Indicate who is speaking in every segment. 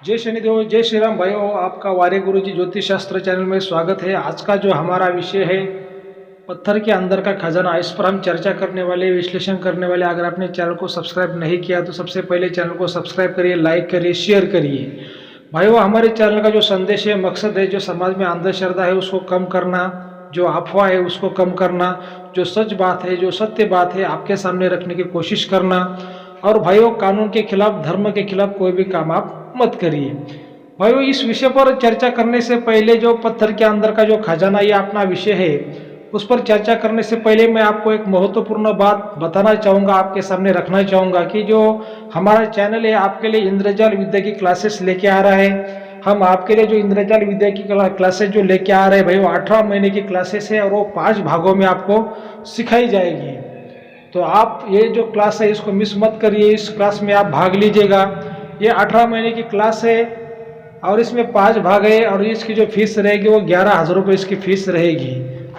Speaker 1: जय शनिदेव, जय श्री राम भाइयों। आपका वारे गुरु जी ज्योतिष शास्त्र चैनल में स्वागत है। आज का जो हमारा विषय है पत्थर के अंदर का खजाना, इस पर हम चर्चा करने वाले, विश्लेषण करने वाले। अगर आपने चैनल को सब्सक्राइब नहीं किया तो सबसे पहले चैनल को सब्सक्राइब करिए, लाइक करिए, शेयर करिए। भाइयों, हमारे चैनल का जो संदेश है, मकसद है, जो समाज में अंधश्रद्धा है उसको कम करना, जो अफवाह है उसको कम करना, जो सच बात है, जो सत्य बात है आपके सामने रखने की कोशिश करना। और भाइयों, कानून के खिलाफ, धर्म के खिलाफ कोई भी काम आप मत करिए। भाइयों, इस विषय पर चर्चा करने से पहले, जो पत्थर के अंदर का जो खजाना, ये अपना विषय है, उस पर चर्चा करने से पहले मैं आपको एक महत्वपूर्ण बात बताना चाहूँगा, आपके सामने रखना चाहूँगा कि जो हमारा चैनल है आपके लिए इंद्रजाल विद्या की क्लासेस लेके आ रहा है। हम आपके लिए जो इंद्रजाल विद्या की क्लासेस जो लेके आ रहे हैं भाई, वो 18 महीने की क्लासेस है और वो 5 भागों में आपको सिखाई जाएगी। तो आप ये जो क्लास है इसको मिस मत करिए, इस क्लास में आप भाग लीजिएगा। ये 18 महीने की क्लास है और इसमें 5 भाग है और इसकी जो फीस रहेगी वो 11,000 रुपये इसकी फीस रहेगी।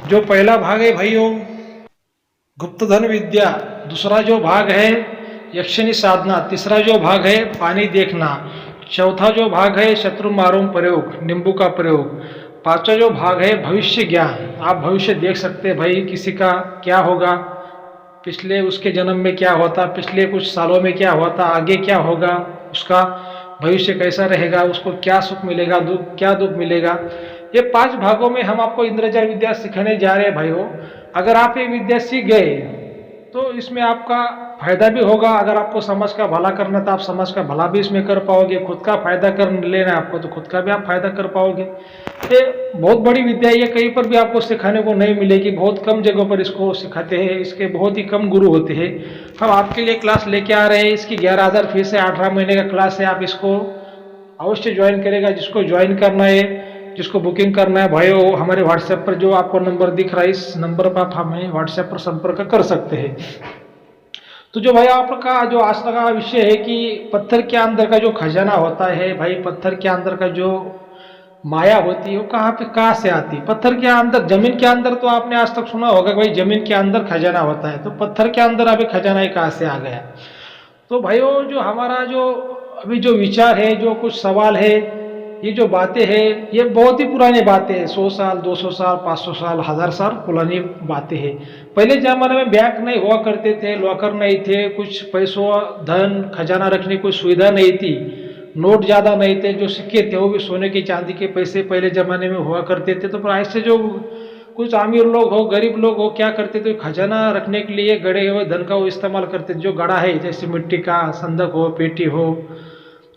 Speaker 1: जो पहला भाग है भाइयों गुप्तधन विद्या, दूसरा जो भाग है यक्षिणी साधना, तीसरा जो भाग है पानी देखना, चौथा जो भाग है शत्रु मारूम प्रयोग, नींबू का प्रयोग, पांचवा जो भाग है भविष्य ज्ञान। आप भविष्य देख सकते हैं भाई, किसी का क्या होगा, पिछले उसके जन्म में क्या होता, पिछले कुछ सालों में क्या होता, आगे क्या होगा, उसका भविष्य कैसा रहेगा, उसको क्या सुख मिलेगा, क्या दुख मिलेगा। ये 5 भागों में हम आपको इंद्रजाल विद्या सिखाने जा रहे हैं भाइयों। अगर आप ये विद्या सीख गए तो इसमें आपका फायदा भी होगा। अगर आपको समाज का भला करना तो आप समाज का भला भी इसमें कर पाओगे। खुद का फायदा कर लेना है आपको तो खुद का भी आप फायदा कर पाओगे। ये बहुत बड़ी विद्या है, ये कहीं पर भी आपको सिखाने को नहीं मिलेगी। बहुत कम जगहों पर इसको सिखाते हैं, इसके बहुत ही कम गुरु होते हैं। हम आपके लिए क्लास लेके आ रहे हैं। इसकी 11,000 फीस है, 18 महीने का क्लास है। आप इसको अवश्य ज्वाइन करेगा। जिसको ज्वाइन करना है, जिसको बुकिंग करना है भाइयों, हमारे व्हाट्सएप पर जो आपको नंबर दिख रहा है, इस नंबर पर आप हमें व्हाट्सएप पर संपर्क कर सकते हैं। तो जो भाई आपका जो आज तक का विषय है कि पत्थर के अंदर का जो खजाना होता है भाई, पत्थर के अंदर का जो माया होती है वो कहाँ से आती है। पत्थर के अंदर, जमीन के अंदर तो आपने आज तक सुना होगा भाई जमीन के अंदर खजाना होता है, तो पत्थर के अंदर अभी खजाना ही कहाँ से आ गया। तो भाइयों, जो हमारा जो अभी जो विचार है, जो कुछ सवाल है, ये जो बातें हैं, ये बहुत ही पुरानी बातें हैं। 100 साल, 200 साल, 500 साल, 1000 साल पुरानी बातें हैं। पहले जमाने में बैंक नहीं हुआ करते थे, लॉकर नहीं थे, कुछ पैसों, धन, खजाना रखने की कोई सुविधा नहीं थी, नोट ज़्यादा नहीं थे। जो सिक्के थे वो भी सोने के, चांदी के पैसे पहले ज़माने में हुआ करते थे। तो ऐसे जो कुछ अमीर लोग हो, गरीब लोग हो, क्या करते थे, खजाना रखने के लिए गड़े हुए धन का वो इस्तेमाल करते थे। जो गड़ा है, जैसे मिट्टी का संदक हो, पेटी हो,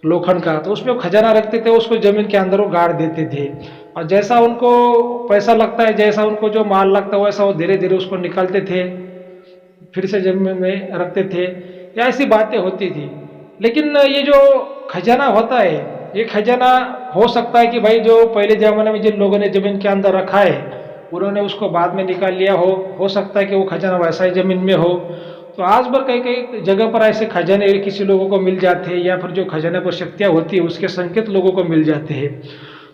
Speaker 1: लोखंड का, तो उसमें खजाना रखते थे, उसको जमीन के अंदर वो गाड़ देते थे। और जैसा उनको पैसा लगता है, जैसा उनको जो माल लगता है, वैसा वो धीरे धीरे उसको निकालते थे, फिर से जमीन में रखते थे। या ऐसी बातें होती थी। लेकिन ये जो खजाना होता है, ये खजाना हो सकता है कि भाई जो पहले जमाने में जिन लोगों ने जमीन के अंदर रखा है उन्होंने उसको बाद में निकाल लिया हो सकता है कि वो खजाना वैसा ही जमीन में हो। तो आज भर कई कई जगह पर ऐसे खजाने किसी लोगों को मिल जाते हैं, या फिर जो खजाने पर शक्तियाँ होती है उसके संकेत लोगों को मिल जाते हैं।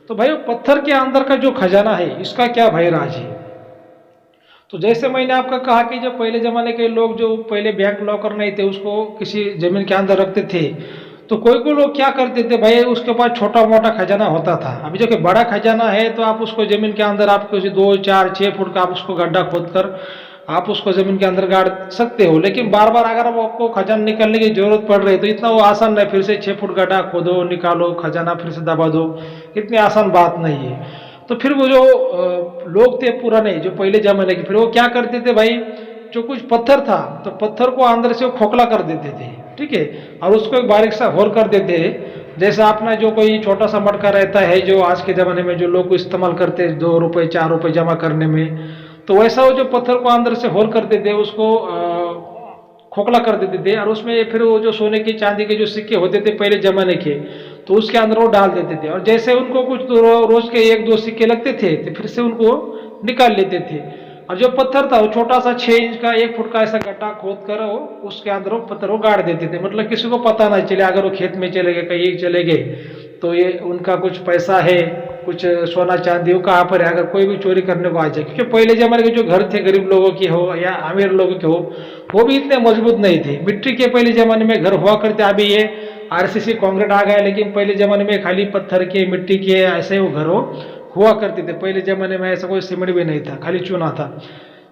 Speaker 1: तो भाई पत्थर के अंदर का जो खजाना है, इसका क्या भाई राज है। तो जैसे मैंने आपका कहा कि जब पहले जमाने के लोग, जो पहले बैंक लॉकर नहीं थे, उसको किसी जमीन के अंदर रखते थे, तो कोई लोग क्या करते थे भाई, उसके पास छोटा मोटा खजाना होता था। अभी जो कि बड़ा खजाना है तो आप उसको जमीन के अंदर, आप किसी 2, 4, 6 फुट का आप उसको गड्ढा खोद कर आप उसको जमीन के अंदर गाड़ सकते हो। लेकिन बार बार अगर आपको खजाना निकालने की जरूरत पड़ रही है तो इतना वो आसान नहीं। फिर से 6 फुट गड्ढा खोदो, निकालो खजाना, फिर से दबा दो, इतनी आसान बात नहीं है। तो फिर वो जो लोग थे पुराने, जो पहले जमाने के, फिर वो क्या करते थे भाई, जो कुछ पत्थर था तो पत्थर को अंदर से वो खोखला कर देते थे, ठीक है, और उसको एक बारीक सा होल कर देते हैं। जैसा अपना जो कोई छोटा सा मटका रहता है, जो आज के ज़माने में जो लोग इस्तेमाल करते हैं 2 रुपये 4 रुपये जमा करने में, तो वैसा वो जो पत्थर को अंदर से होल कर देते, उसको खोखला कर देते थे। और उसमें फिर वो जो सोने की, चांदी के जो सिक्के होते थे पहले ज़माने के, तो उसके अंदर वो डाल देते थे। और जैसे उनको कुछ रोज के 1-2 सिक्के लगते थे तो फिर से उनको निकाल लेते थे। और जो पत्थर था वो छोटा सा 6 इंच का, 1 फुट का ऐसा गड्ढा खोद कर वो उसके अंदर वो पत्थर वो गाड़ देते थे। मतलब किसी को पता नहीं चले, अगर वो खेत में चले गए, कहीं चले गए, तो ये उनका कुछ पैसा है, कुछ सोना चांदी वो कहाँ पर है, अगर कोई भी चोरी करने को आ जाए। क्योंकि पहले जमाने के जो घर थे, गरीब लोगों के हो या अमीर लोगों के हो, वो भी इतने मजबूत नहीं थे। मिट्टी के पहले जमाने में घर हुआ करते। अभी ये आरसीसी कंक्रीट आ गया, लेकिन पहले ज़माने में खाली पत्थर के मिट्टी के ऐसे वो घरों हुआ करते थे। पहले ज़माने में ऐसा कोई सीमेंट भी नहीं था, खाली चूना था।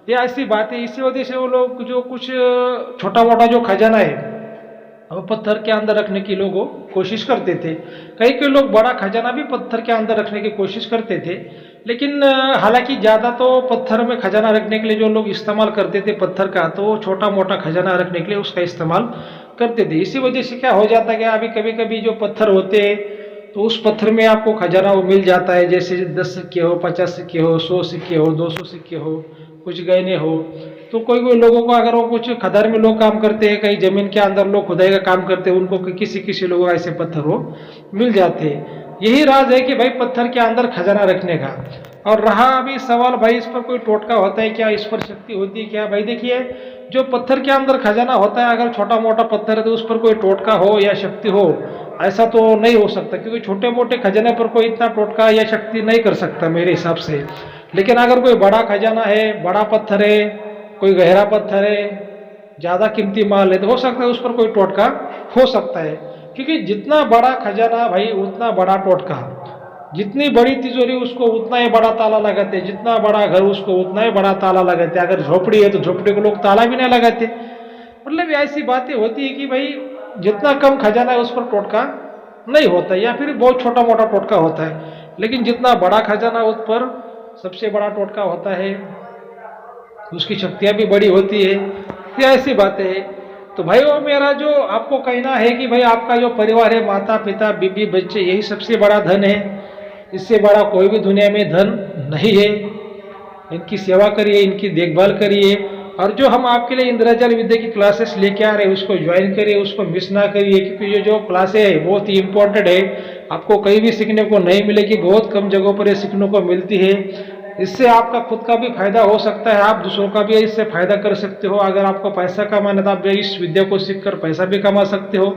Speaker 1: ये ऐसी बात है, इसी वजह से वो लोग जो कुछ छोटा मोटा जो खजाना है वो पत्थर के अंदर रखने की लोग कोशिश करते थे। कई लोग बड़ा खजाना भी पत्थर के अंदर रखने की कोशिश करते थे, लेकिन हालांकि ज़्यादा तो पत्थर में खजाना रखने के लिए जो लोग इस्तेमाल करते थे पत्थर का, तो छोटा मोटा खजाना रखने के लिए उसका इस्तेमाल करते थे। इसी वजह से क्या हो जाता है, अभी कभी कभी जो पत्थर होते हैं तो उस पत्थर में आपको खजाना वो मिल जाता है, जैसे 10 सिक्के हो, 50 सिक्के हो, 100 सिक्के हो, 200 सिक्के हो, कुछ गहने हो। तो कोई कोई लोगों को, अगर वो कुछ खदान में लोग काम करते हैं, कहीं जमीन के अंदर लोग खुदाई का काम करते हैं, उनको किसी लोगों को ऐसे पत्थर वो मिल जाते हैं। यही राज है कि भाई पत्थर के अंदर खजाना रखने का। और रहा अभी सवाल भाई इस पर कोई टोटका होता है क्या, इस पर शक्ति होती है क्या? भाई देखिए, जो पत्थर के अंदर खजाना होता है, अगर छोटा मोटा पत्थर है तो उस पर कोई टोटका हो या शक्ति हो, ऐसा तो नहीं हो सकता, क्योंकि छोटे मोटे खजाने पर कोई इतना टोटका या शक्ति नहीं कर सकता मेरे हिसाब से। लेकिन अगर कोई बड़ा खजाना है, बड़ा पत्थर है, कोई गहरा पत्थर है, ज़्यादा कीमती माल है, तो हो सकता है उस पर कोई टोटका हो सकता है। क्योंकि जितना बड़ा खजाना भाई उतना बड़ा टोटका, जितनी बड़ी तिजोरी उसको उतना ही बड़ा ताला लगाते, जितना बड़ा घर उसको उतना ही बड़ा ताला लगाते। अगर झोपड़ी है तो झोपड़ी को लोग ताला भी नहीं लगाते। मतलब ऐसी बातें होती है कि भाई जितना कम खजाना है उस पर टोटका नहीं होता, या फिर बहुत छोटा मोटा टोटका होता है। लेकिन जितना बड़ा खजाना उस पर सबसे बड़ा टोटका होता है, उसकी शक्तियाँ भी बड़ी होती है। ये ऐसी बातें है। तो भाई वो मेरा जो आपको कहना है कि भाई आपका जो परिवार है, माता पिता बीबी बच्चे, यही सबसे बड़ा धन है। इससे बड़ा कोई भी दुनिया में धन नहीं है। इनकी सेवा करिए, इनकी देखभाल करिए, और जो हम आपके लिए इंद्रजाल विद्या की क्लासेस लेके आ रहे हैं उसको ज्वाइन करिए, उसको मिस ना करिए, क्योंकि ये जो क्लासें है बहुत ही इंपॉर्टेंट है। आपको कहीं भी सीखने को नहीं मिलेगी, बहुत कम जगहों पर ये सीखने को मिलती है। इससे आपका खुद का भी फायदा हो सकता है, आप दूसरों का भी इससे फायदा कर सकते हो। अगर आपको पैसा कमाना है तो आप इस विद्या को सीखकर पैसा भी कमा सकते हो।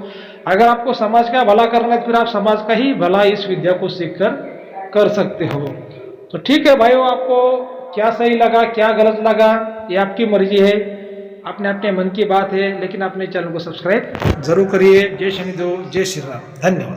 Speaker 1: अगर आपको समाज का भला करना है तो फिर आप समाज का ही भला इस विद्या को सीखकर कर सकते हो। तो ठीक है भाइयों, आपको क्या सही लगा क्या गलत लगा ये आपकी मर्जी है, अपने अपने मन की बात है। लेकिन अपने चैनल को सब्सक्राइब जरूर करिए। जय शनिदेव, जय श्री राम, धन्यवाद।